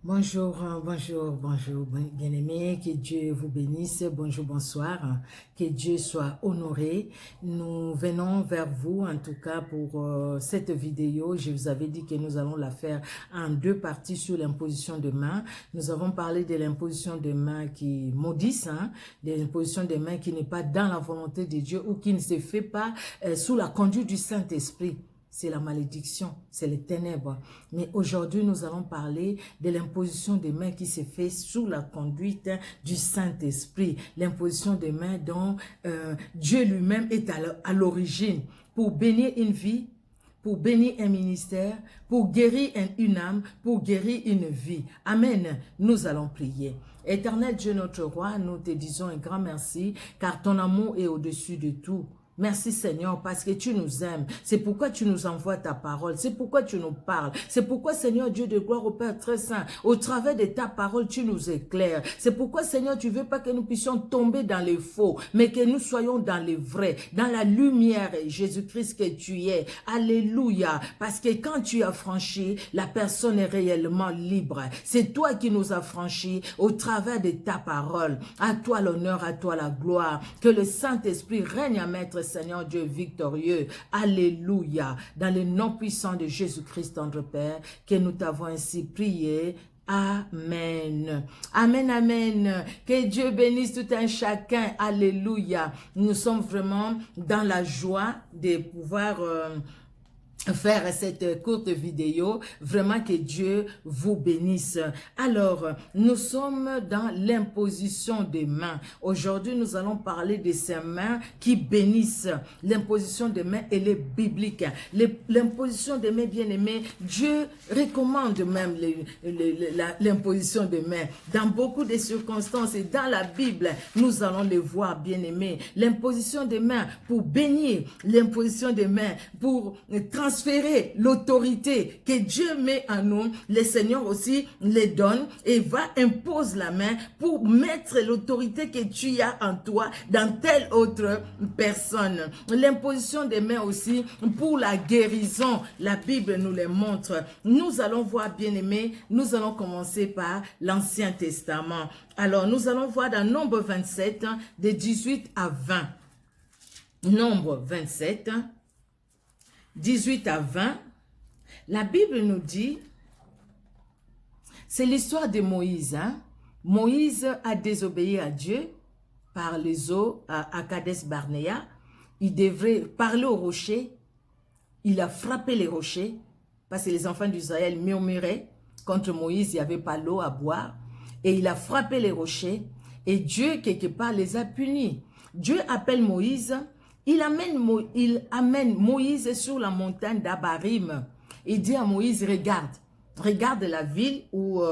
Bonjour, bonjour, bien-aimés, que Dieu vous bénisse, bonjour, bonsoir, que Dieu soit honoré. Nous venons vers vous, en tout cas pour cette vidéo. Je vous avais dit que nous allons la faire en deux parties sur l'imposition de main. Nous avons parlé de l'imposition de main qui maudissent, de l'imposition de main qui n'est pas dans la volonté de Dieu ou qui ne se fait pas sous la conduite du Saint-Esprit. C'est la malédiction, c'est les ténèbres. Mais aujourd'hui, nous allons parler de l'imposition des mains qui se fait sous la conduite du Saint-Esprit. L'imposition des mains dont Dieu lui-même est à l'origine pour bénir une vie, pour bénir un ministère, pour guérir une âme, pour guérir une vie. Amen. Nous allons prier. Éternel Dieu notre roi, nous te disons un grand merci car ton amour est au-dessus de tout. Merci Seigneur parce que tu nous aimes. C'est pourquoi tu nous envoies ta parole. C'est pourquoi tu nous parles. C'est pourquoi Seigneur Dieu de gloire au Père très saint, au travers de ta parole, tu nous éclaires. C'est pourquoi Seigneur, tu veux pas que nous puissions tomber dans les faux, mais que nous soyons dans les vrais, dans la lumière, Jésus-Christ que tu es. Alléluia. Parce que quand tu as franchi, la personne est réellement libre. C'est toi qui nous as franchis au travers de ta parole. À toi l'honneur, à toi la gloire. Que le Saint-Esprit règne à maître Seigneur Dieu victorieux. Alléluia. Dans le nom puissant de Jésus-Christ, notre Père, que nous t'avons ainsi prié. Amen. Amen, amen. Que Dieu bénisse tout un chacun. Alléluia. Nous sommes vraiment dans la joie de pouvoir faire cette courte vidéo. Vraiment que Dieu vous bénisse. Alors, nous sommes dans l'imposition des mains. Aujourd'hui, nous allons parler de ces mains qui bénissent. L'imposition des mains, elle est biblique. L'imposition des mains, bien aimés, Dieu recommande même l'imposition des mains. Dans beaucoup de circonstances et dans la Bible, nous allons les voir, bien aimés. L'imposition des mains pour bénir, l'imposition des mains pour transférer l'autorité que Dieu met en nous, le Seigneur aussi les donne et impose la main pour mettre l'autorité que tu as en toi dans telle autre personne. L'imposition des mains aussi pour la guérison, la Bible nous le montre. Nous allons voir, bien aimés, nous allons commencer par l'Ancien Testament. Alors, nous allons voir dans Nombre 27, de 18 à 20. Nombre 27, 18 à 20, la Bible nous dit, c'est l'histoire de Moïse. Moïse a désobéi à Dieu par les eaux à Kadesh Barnéa. Il devrait parler au rocher. Il a frappé les rochers parce que les enfants d'Israël murmuraient contre Moïse, il n'y avait pas l'eau à boire. Et il a frappé les rochers et Dieu, quelque part, les a punis. Dieu appelle Moïse. Il amène Moïse sur la montagne d'Abarim. Il dit à Moïse, regarde la ville ou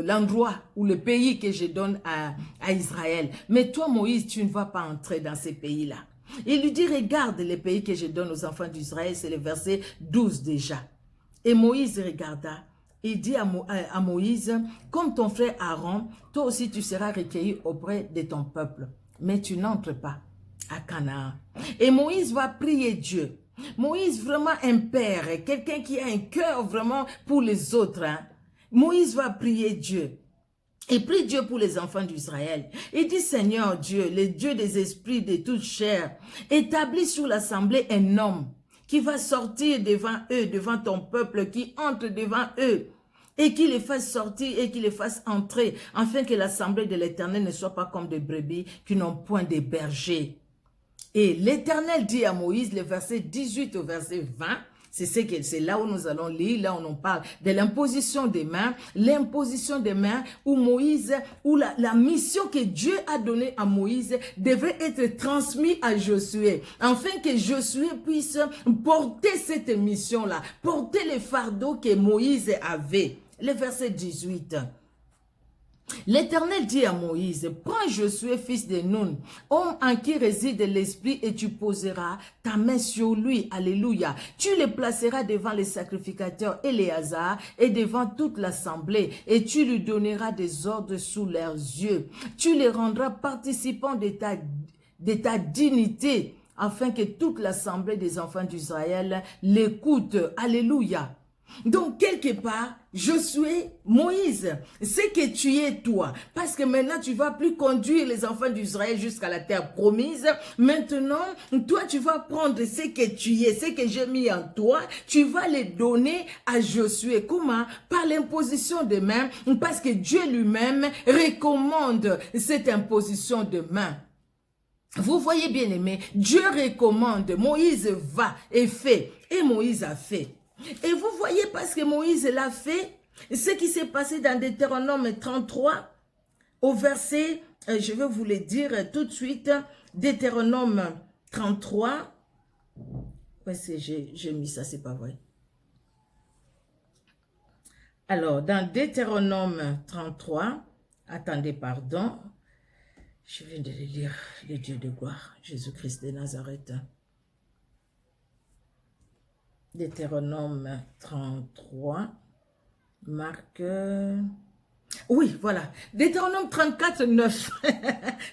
l'endroit ou le pays que je donne à Israël. Mais toi, Moïse, tu ne vas pas entrer dans ces pays-là. Il lui dit, regarde les pays que je donne aux enfants d'Israël, c'est le verset 12 déjà. Et Moïse regarda. Il dit à Moïse, comme ton frère Aaron, toi aussi tu seras recueilli auprès de ton peuple. Mais tu n'entres pas à Canaan. Et Moïse va prier Dieu. Moïse, vraiment un père, quelqu'un qui a un cœur vraiment pour les autres. Moïse va prier Dieu. Il prie Dieu pour les enfants d'Israël. Il dit, Seigneur Dieu, le Dieu des esprits de toute chair, établis sur l'assemblée un homme qui va sortir devant eux, devant ton peuple, qui entre devant eux, et qui les fasse sortir et qui les fasse entrer, afin que l'assemblée de l'Éternel ne soit pas comme des brebis qui n'ont point de berger. Et l'Éternel dit à Moïse, le verset 18 au verset 20, c'est là où nous allons lire, là où on parle de l'imposition des mains où Moïse, où la mission que Dieu a donnée à Moïse devrait être transmise à Josué, afin que Josué puisse porter cette mission-là, porter le fardeau que Moïse avait. Le verset 18. L'Éternel dit à Moïse, prends Josué, fils de Nun, homme en qui réside l'Esprit, et tu poseras ta main sur lui. Alléluia. Tu le placeras devant les sacrificateurs Éléazar et devant toute l'assemblée, et tu lui donneras des ordres sous leurs yeux. Tu les rendras participants de ta dignité, afin que toute l'assemblée des enfants d'Israël l'écoute. Alléluia. Donc, quelque part, Josué, Moïse, c'est que tu es toi. Parce que maintenant, tu ne vas plus conduire les enfants d'Israël jusqu'à la terre promise. Maintenant, toi, tu vas prendre ce que tu es, ce que j'ai mis en toi. Tu vas les donner à Josué. Comment? Par l'imposition de main. Parce que Dieu lui-même recommande cette imposition de main. Vous voyez bien aimé, Dieu recommande, Moïse va et fait. Et Moïse a fait. Et vous voyez, parce que Moïse l'a fait, ce qui s'est passé dans Deutéronome 33, au verset, je vais vous le dire tout de suite, Deutéronome 33, j'ai mis ça, c'est pas vrai. Alors, dans Deutéronome 33, attendez, pardon, je viens de le lire, le Dieu de gloire, Jésus-Christ de Nazareth. Deutéronome 33, Marc... Oui, voilà. Deutéronome 34, 9.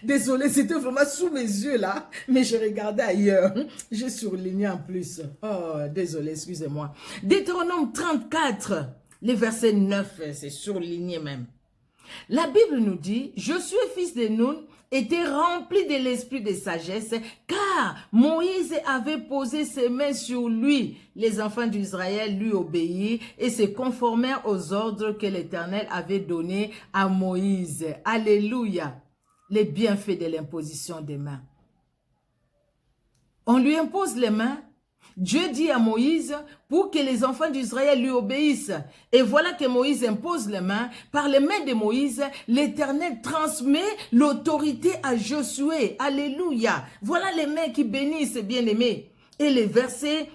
Désolé, c'était vraiment sous mes yeux là, mais je regardais ailleurs. J'ai surligné en plus. Oh, désolé, excusez-moi. Deutéronome 34, le verset 9, c'est surligné même. La Bible nous dit, Josué fils de Nun était rempli de l'esprit de sagesse, car Moïse avait posé ses mains sur lui. Les enfants d'Israël lui obéirent et se conformèrent aux ordres que l'Éternel avait donnés à Moïse. Alléluia! Les bienfaits de l'imposition des mains. On lui impose les mains. Dieu dit à Moïse pour que les enfants d'Israël lui obéissent. Et voilà que Moïse impose les mains. Par les mains de Moïse, l'Éternel transmet l'autorité à Josué. Alléluia. Voilà les mains qui bénissent, bien-aimés. Et les versets,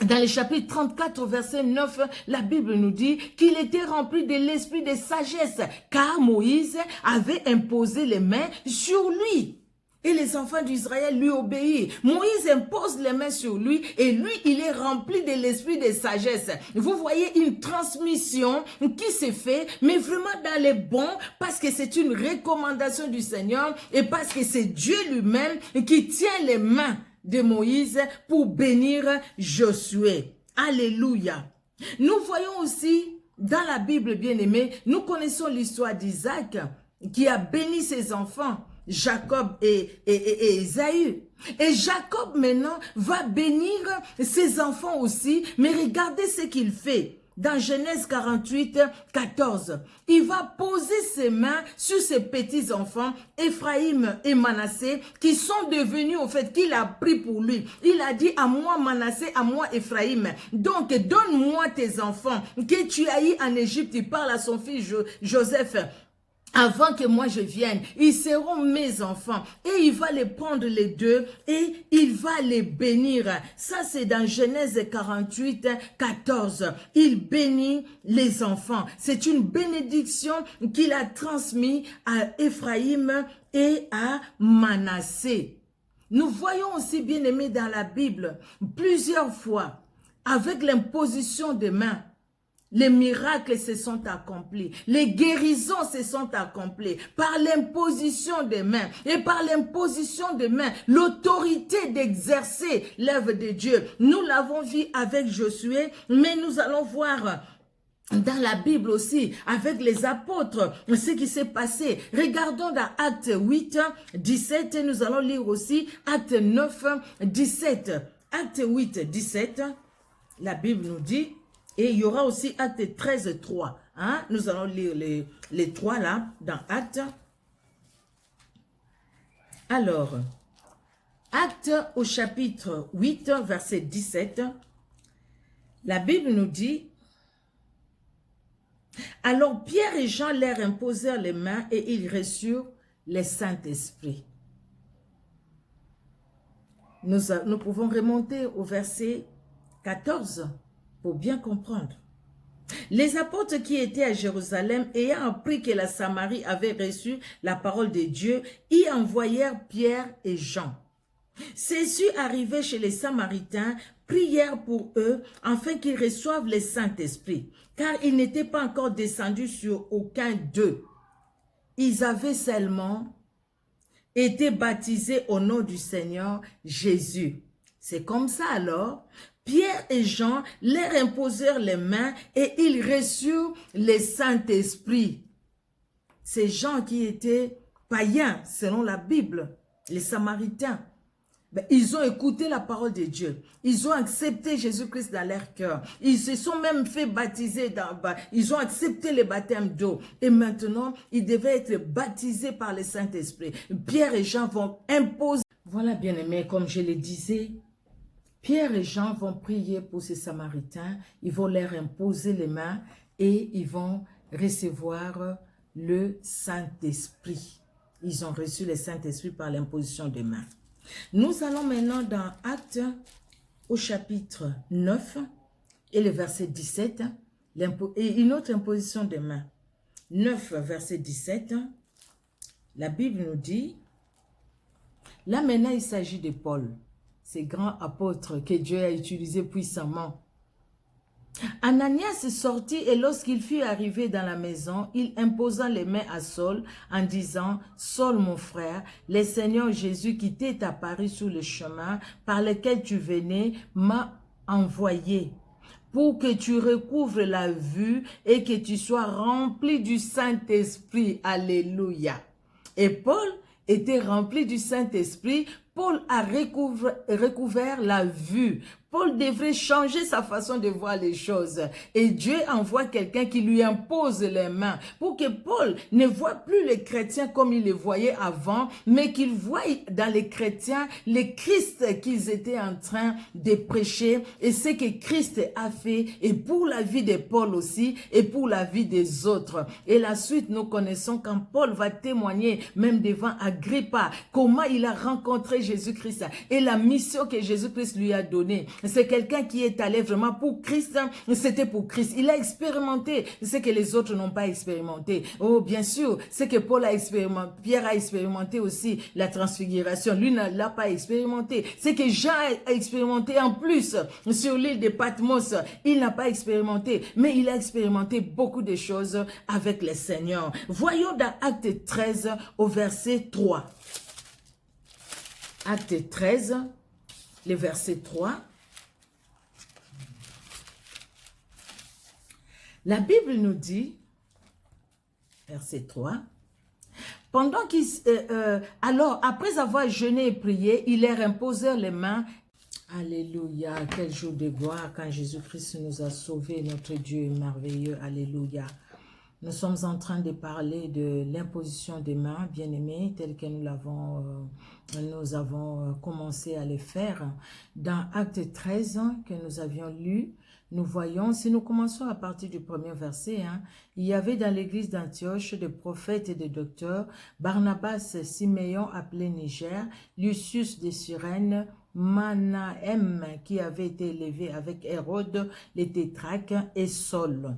dans le chapitre 34, verset 9, la Bible nous dit qu'il était rempli de l'esprit de sagesse, car Moïse avait imposé les mains sur lui. Et les enfants d'Israël lui obéissent. Moïse impose les mains sur lui et lui, il est rempli de l'esprit de sagesse. Vous voyez une transmission qui se fait, mais vraiment dans les bons, parce que c'est une recommandation du Seigneur et parce que c'est Dieu lui-même qui tient les mains de Moïse pour bénir Josué. Alléluia. Nous voyons aussi dans la Bible, bien-aimée, nous connaissons l'histoire d'Isaac qui a béni ses enfants. Jacob et Ésaü. Et Jacob maintenant va bénir ses enfants aussi, mais regardez ce qu'il fait. Dans Genèse 48, 14, il va poser ses mains sur ses petits-enfants, Ephraïm et Manassé, qui sont devenus, au fait, qu'il a pris pour lui. Il a dit à moi Manassé, à moi Ephraïm. Donc, donne-moi tes enfants que tu as eu en Égypte. Il parle à son fils Joseph. Avant que moi je vienne, ils seront mes enfants. Et il va les prendre les deux et il va les bénir. Ça c'est dans Genèse 48, 14. Il bénit les enfants. C'est une bénédiction qu'il a transmise à Ephraïm et à Manassé. Nous voyons aussi, bien aimés, dans la Bible, plusieurs fois, avec l'imposition des mains, les miracles se sont accomplis. Les guérisons se sont accomplies par l'imposition des mains. Et par l'imposition des mains, l'autorité d'exercer l'œuvre de Dieu. Nous l'avons vu avec Josué, mais nous allons voir dans la Bible aussi, avec les apôtres, ce qui s'est passé. Regardons dans Acte 8, 17, et nous allons lire aussi Acte 9, 17. Acte 8, 17, la Bible nous dit... Et il y aura aussi Acte 13, 3. Hein? Nous allons lire les trois là, dans Acte. Alors, Acte au chapitre 8, verset 17. La Bible nous dit, « Alors Pierre et Jean leur imposèrent les mains et ils reçurent le Saint-Esprit. » Nous pouvons remonter au verset 14. Pour bien comprendre. Les apôtres qui étaient à Jérusalem, ayant appris que la Samarie avait reçu la parole de Dieu, y envoyèrent Pierre et Jean. Ceux-ci arrivés chez les Samaritains, prièrent pour eux, afin qu'ils reçoivent le Saint-Esprit, car ils n'étaient pas encore descendus sur aucun d'eux. Ils avaient seulement été baptisés au nom du Seigneur Jésus. C'est comme ça alors Pierre et Jean leur imposèrent les mains et ils reçurent le Saint-Esprit. Ces gens qui étaient païens, selon la Bible, les Samaritains, ben, ils ont écouté la parole de Dieu. Ils ont accepté Jésus-Christ dans leur cœur. Ils se sont même fait baptiser. Ils ont accepté le baptême d'eau. Et maintenant, ils devaient être baptisés par le Saint-Esprit. Pierre et Jean vont imposer. Voilà, bien-aimés, comme je le disais, Pierre et Jean vont prier pour ces Samaritains. Ils vont leur imposer les mains et ils vont recevoir le Saint-Esprit. Ils ont reçu le Saint-Esprit par l'imposition des mains. Nous allons maintenant dans Actes au chapitre 9 et le verset 17 et une autre imposition des mains. 9 verset 17, la Bible nous dit, là maintenant il s'agit de Paul, ce grand apôtre que Dieu a utilisé puissamment. Ananias sortit et lorsqu'il fut arrivé dans la maison, il imposa les mains à Saul en disant, « Saul mon frère, le Seigneur Jésus qui t'est apparu sur le chemin par lequel tu venais m'a envoyé pour que tu recouvres la vue et que tu sois rempli du Saint-Esprit. » Alléluia. Et Paul était rempli du Saint-Esprit. Paul a recouvert la vue. Paul devrait changer sa façon de voir les choses. Et Dieu envoie quelqu'un qui lui impose les mains pour que Paul ne voit plus les chrétiens comme il les voyait avant, mais qu'il voie dans les chrétiens le Christ qu'ils étaient en train de prêcher et ce que Christ a fait, et pour la vie de Paul aussi et pour la vie des autres. Et la suite, nous connaissons quand Paul va témoigner même devant Agrippa comment il a rencontré Jésus-Christ et la mission que Jésus-Christ lui a donnée. C'est quelqu'un qui est allé vraiment pour Christ, c'était pour Christ. Il a expérimenté ce que les autres n'ont pas expérimenté. Oh, bien sûr, ce que Paul a expérimenté, Pierre a expérimenté aussi, la transfiguration. Lui ne l'a pas expérimenté. Ce que Jean a expérimenté en plus sur l'île de Patmos, il n'a pas expérimenté, mais il a expérimenté beaucoup de choses avec le Seigneur. Voyons dans Acte 13 au verset 3. Acte 13, le verset 3. La Bible nous dit, verset 3, pendant qu'ils, alors, après avoir jeûné et prié, ils leur imposèrent les mains. Alléluia, quel jour de gloire quand Jésus-Christ nous a sauvés, notre Dieu est merveilleux, alléluia. Nous sommes en train de parler de l'imposition des mains, bien-aimés, tel que nous avons commencé à le faire. Dans Acte 13, que nous avions lu, nous voyons, si nous commençons à partir du premier verset, il y avait dans l'église d'Antioche des prophètes et des docteurs, Barnabas, Siméon appelé Niger, Lucius de Cyrène, Manahem qui avait été élevé avec Hérode, les tétrarques et Saul.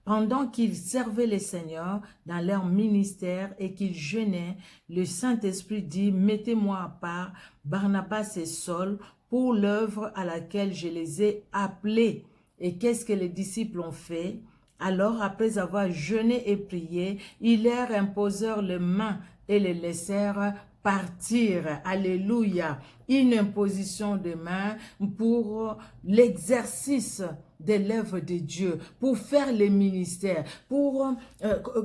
Pendant qu'ils servaient le Seigneur dans leur ministère et qu'ils jeûnaient, le Saint-Esprit dit, « Mettez-moi à part Barnabas et Saul pour l'œuvre à laquelle je les ai appelés. » Et qu'est-ce que les disciples ont fait? Alors, après avoir jeûné et prié, ils leur imposèrent les mains et les laissèrent partir. Alléluia. Une imposition de main pour l'exercice de l'œuvre de Dieu, pour faire les ministères, pour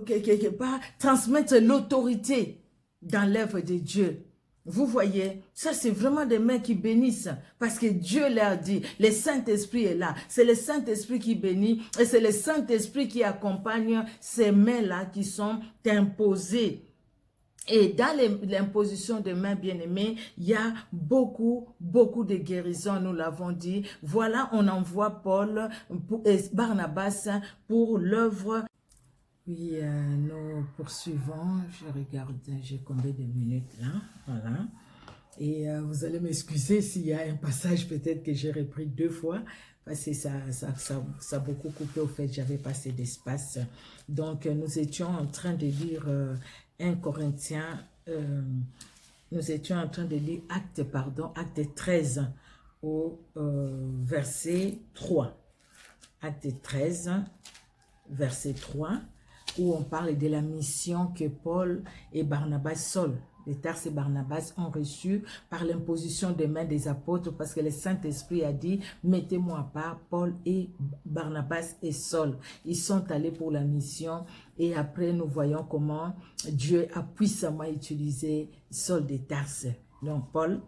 quelque part transmettre l'autorité dans l'œuvre de Dieu. Vous voyez, ça c'est vraiment des mains qui bénissent parce que Dieu leur dit, le Saint-Esprit est là. C'est le Saint-Esprit qui bénit et c'est le Saint-Esprit qui accompagne ces mains-là qui sont imposées. Et dans l'imposition des mains bien-aimées, il y a beaucoup de guérisons, nous l'avons dit. Voilà, on envoie Paul et Barnabas pour l'œuvre. Oui, nous poursuivons. Je regarde, j'ai combien de minutes là? Voilà. Et vous allez m'excuser s'il y a un passage peut-être que j'ai repris 2 fois. Parce que ça a beaucoup coupé, au fait, j'avais pas assez d'espace. Donc, nous étions en train de lire 1 Corinthiens, nous étions en train de lire Acte 13 au verset 3. Acte 13, verset 3, où on parle de la mission que Paul et Barnabas, Saul, de Tarse et Barnabas ont reçu par l'imposition des mains des apôtres parce que le Saint-Esprit a dit « Mettez-moi à part Paul et Barnabas et Saul ». Ils sont allés pour la mission et après nous voyons comment Dieu a puissamment utilisé Saul de Tarse. Donc Paul,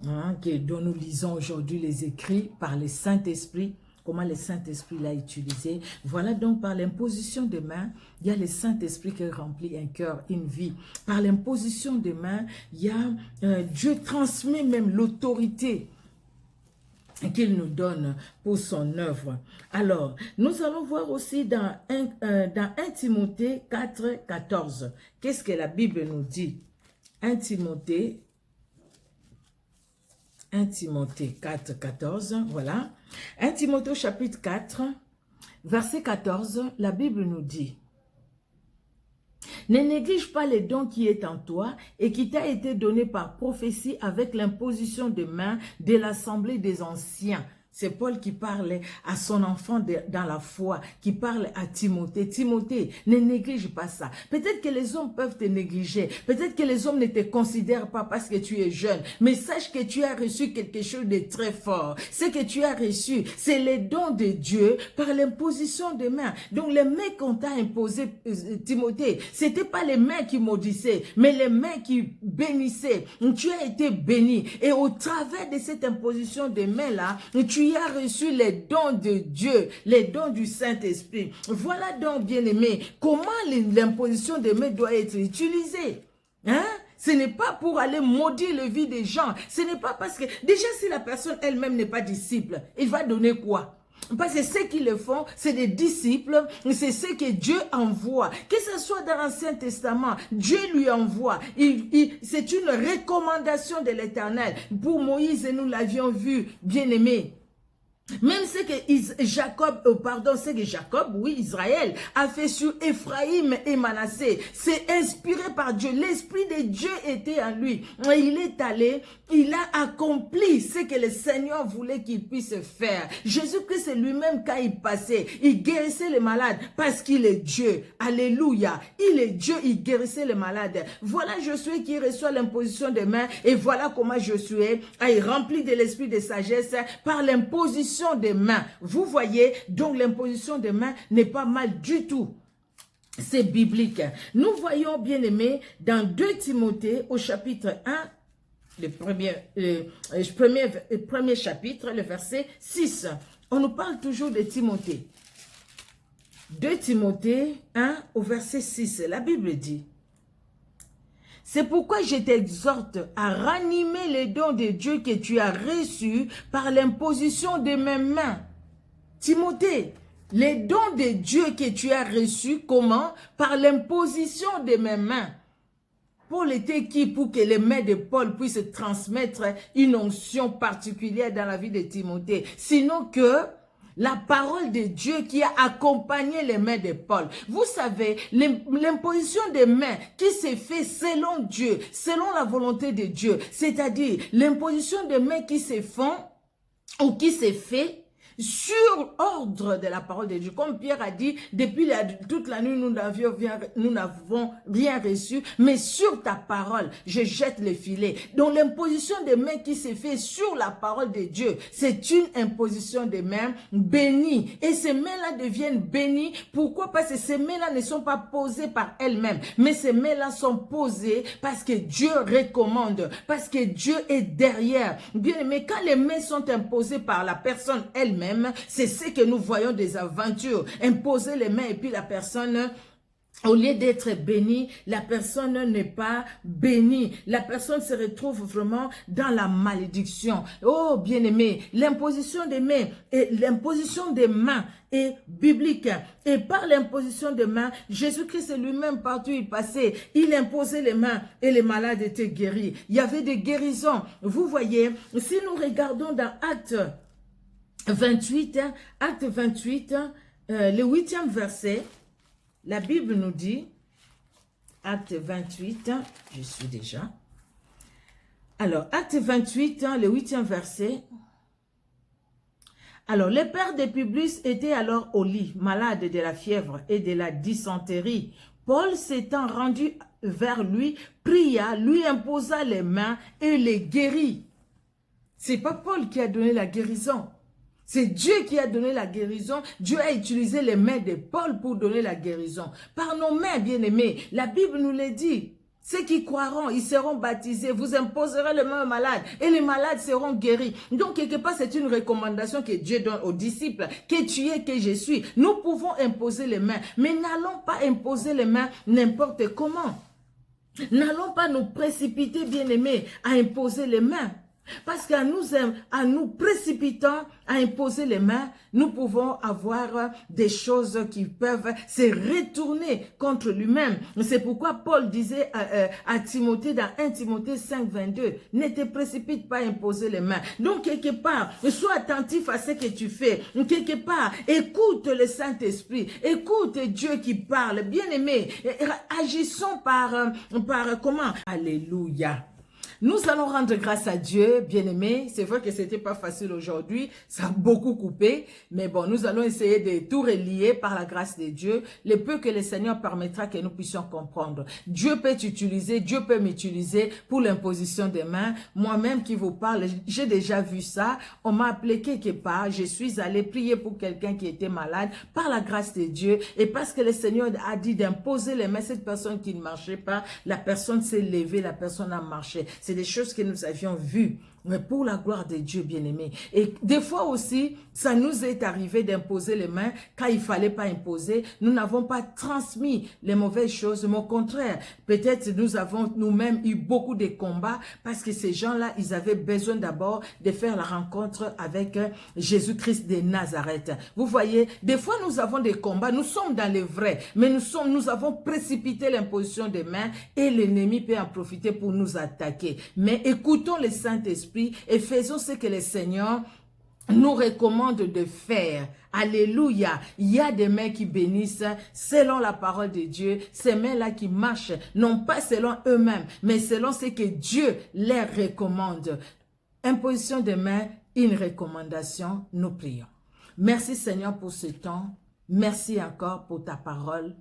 dont nous lisons aujourd'hui les écrits par le Saint-Esprit, comment le Saint-Esprit l'a utilisé. Voilà donc par l'imposition des mains, il y a le Saint-Esprit qui remplit un cœur, une vie. Par l'imposition des mains, il y a Dieu transmet même l'autorité qu'il nous donne pour son œuvre. Alors, nous allons voir aussi dans 1 Timothée 4, 14. Qu'est-ce que la Bible nous dit? 1 Timothée 4, 14, voilà. 1 Timothée chapitre 4, verset 14, la Bible nous dit « Ne néglige pas les dons qui est en toi et qui t'a été donné par prophétie avec l'imposition de main de l'assemblée des anciens. » C'est Paul qui parle à son enfant dans la foi, qui parle à Timothée. Timothée, ne néglige pas ça. Peut-être que les hommes peuvent te négliger. Peut-être que les hommes ne te considèrent pas parce que tu es jeune. Mais sache que tu as reçu quelque chose de très fort. Ce que tu as reçu, c'est les dons de Dieu par l'imposition des mains. Donc les mains qu'on t'a imposées, Timothée, c'était pas les mains qui maudissaient, mais les mains qui bénissaient. Tu as été béni. Et au travers de cette imposition des mains-là, tu as reçu les dons de Dieu, les dons du Saint-Esprit. Voilà donc, bien-aimé, comment l'imposition des mains doit être utilisée. Hein? Ce n'est pas pour aller maudire la vie des gens. Ce n'est pas parce que, déjà si la personne elle-même n'est pas disciple, il va donner quoi? Parce que ceux qui le font, c'est des disciples, c'est ceux que Dieu envoie. Que ce soit dans l'Ancien Testament, Dieu lui envoie. C'est une recommandation de l'Éternel. Pour Moïse, nous l'avions vu, bien-aimé. Même ce que Jacob, oui, Israël, a fait sur Ephraïm et Manassé, c'est inspiré par Dieu. L'Esprit de Dieu était en lui. Et il est allé, il a accompli ce que le Seigneur voulait qu'il puisse faire. Jésus-Christ lui-même, quand il passait, il guérissait les malades parce qu'il est Dieu. Alléluia. Il est Dieu, il guérissait les malades. Voilà Josué qui reçoit l'imposition des mains et voilà comment Josué a rempli de l'esprit de sagesse par l'imposition des mains. Vous voyez, donc l'imposition des mains n'est pas mal du tout. C'est biblique. Nous voyons, bien aimé, dans 2 Timothée au chapitre 1, le premier chapitre, le verset 6. On nous parle toujours de Timothée. 2 Timothée 1 au verset 6. La Bible dit: c'est pourquoi je t'exhorte à ranimer les dons de Dieu que tu as reçus par l'imposition de mes mains. Timothée, les dons de Dieu que tu as reçus, comment? Par l'imposition de mes mains. Paul était qui pour que les mains de Paul puissent transmettre une onction particulière dans la vie de Timothée? Sinon que la parole de Dieu qui a accompagné les mains de Paul. Vous savez, l'imposition des mains qui s'est fait selon Dieu, selon la volonté de Dieu, c'est-à-dire l'imposition des mains qui se font ou qui s'est fait sur ordre de la parole de Dieu. Comme Pierre a dit, depuis toute la nuit, nous n'avons rien reçu, mais sur ta parole, je jette le filet. Donc l'imposition des mains qui s'est fait sur la parole de Dieu, c'est une imposition des mains bénies. Et ces mains-là deviennent bénies. Pourquoi? Parce que ces mains-là ne sont pas posées par elles-mêmes, mais ces mains-là sont posées parce que Dieu recommande, parce que Dieu est derrière. Bien aimé, quand les mains sont imposées par la personne elle-même, c'est ce que nous voyons des aventures. Imposer les mains et puis la personne, au lieu d'être bénie, la personne n'est pas bénie. La personne se retrouve vraiment dans la malédiction. Oh, bien-aimé, l'imposition des mains et l'imposition des mains est biblique. Et par l'imposition des mains, Jésus-Christ lui-même, partout où il passait, il imposait les mains et les malades étaient guéris. Il y avait des guérisons. Vous voyez, si nous regardons dans Actes 28, acte 28, le 8e verset, la Bible nous dit, acte 28, je suis déjà. Alors, acte 28, le 8e verset. Alors, le père de Publius était alors au lit, malade de la fièvre et de la dysenterie. Paul s'étant rendu vers lui, pria, lui imposa les mains et les guérit. C'est pas Paul qui a donné la guérison. C'est Dieu qui a donné la guérison. Dieu a utilisé les mains de Paul pour donner la guérison. Par nos mains, bien-aimés, la Bible nous le dit. Ceux qui croiront, ils seront baptisés. Vous imposerez les mains aux malades et les malades seront guéris. Donc, quelque part, c'est une recommandation que Dieu donne aux disciples. Que tu es, que je suis. Nous pouvons imposer les mains, mais n'allons pas imposer les mains n'importe comment. N'allons pas nous précipiter, bien-aimés, à imposer les mains. Parce qu'à nous précipitant à imposer les mains, nous pouvons avoir des choses qui peuvent se retourner contre lui-même. C'est pourquoi Paul disait à Timothée dans 1 Timothée 5, 22, ne te précipite pas à imposer les mains. Donc quelque part, sois attentif à ce que tu fais. Quelque part, écoute le Saint-Esprit, écoute Dieu qui parle. Bien-aimé, agissons par comment? Alléluia. Nous allons rendre grâce à Dieu, bien-aimés. C'est vrai que ce n'était pas facile aujourd'hui, ça a beaucoup coupé, mais bon, nous allons essayer de tout relier par la grâce de Dieu, le peu que le Seigneur permettra que nous puissions comprendre. Dieu peut t'utiliser, Dieu peut m'utiliser pour l'imposition des mains. Moi-même qui vous parle, j'ai déjà vu ça. On m'a appelé quelque part, je suis allée prier pour quelqu'un qui était malade par la grâce de Dieu et parce que le Seigneur a dit d'imposer les mains à cette personne qui ne marchait pas, la personne s'est levée, la personne a marché. C'est des choses que nous avions vues, mais pour la gloire de Dieu, bien-aimé. Et des fois aussi, ça nous est arrivé d'imposer les mains quand il ne fallait pas imposer. Nous n'avons pas transmis les mauvaises choses, mais au contraire, peut-être nous avons nous-mêmes eu beaucoup de combats parce que ces gens-là, ils avaient besoin d'abord de faire la rencontre avec Jésus-Christ de Nazareth. Vous voyez, des fois nous avons des combats, nous sommes dans le vrai, mais nous avons précipité l'imposition des mains et l'ennemi peut en profiter pour nous attaquer. Mais écoutons le Saint-Esprit et faisons ce que le Seigneur nous recommande de faire. Alléluia. Il y a des mains qui bénissent selon la parole de Dieu. Ces mains-là qui marchent, non pas selon eux-mêmes, mais selon ce que Dieu leur recommande. Imposition des mains, une recommandation, nous prions. Merci Seigneur pour ce temps. Merci encore pour ta parole.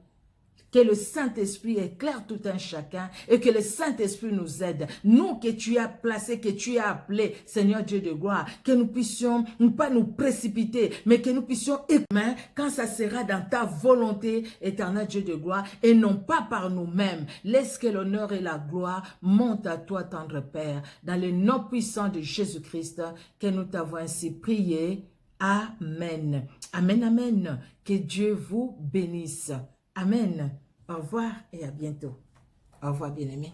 Que le Saint-Esprit éclaire tout un chacun et que le Saint-Esprit nous aide. Nous que tu as placés, que tu as appelés, Seigneur Dieu de gloire, que nous puissions pas nous précipiter, mais que nous puissions aimer quand ça sera dans ta volonté, éternel Dieu de gloire, et non pas par nous-mêmes. Laisse que l'honneur et la gloire montent à toi, tendre Père, dans le nom puissant de Jésus-Christ, que nous t'avons ainsi prié. Amen. Amen, amen. Que Dieu vous bénisse. Amen. Au revoir et à bientôt. Au revoir, bien-aimés.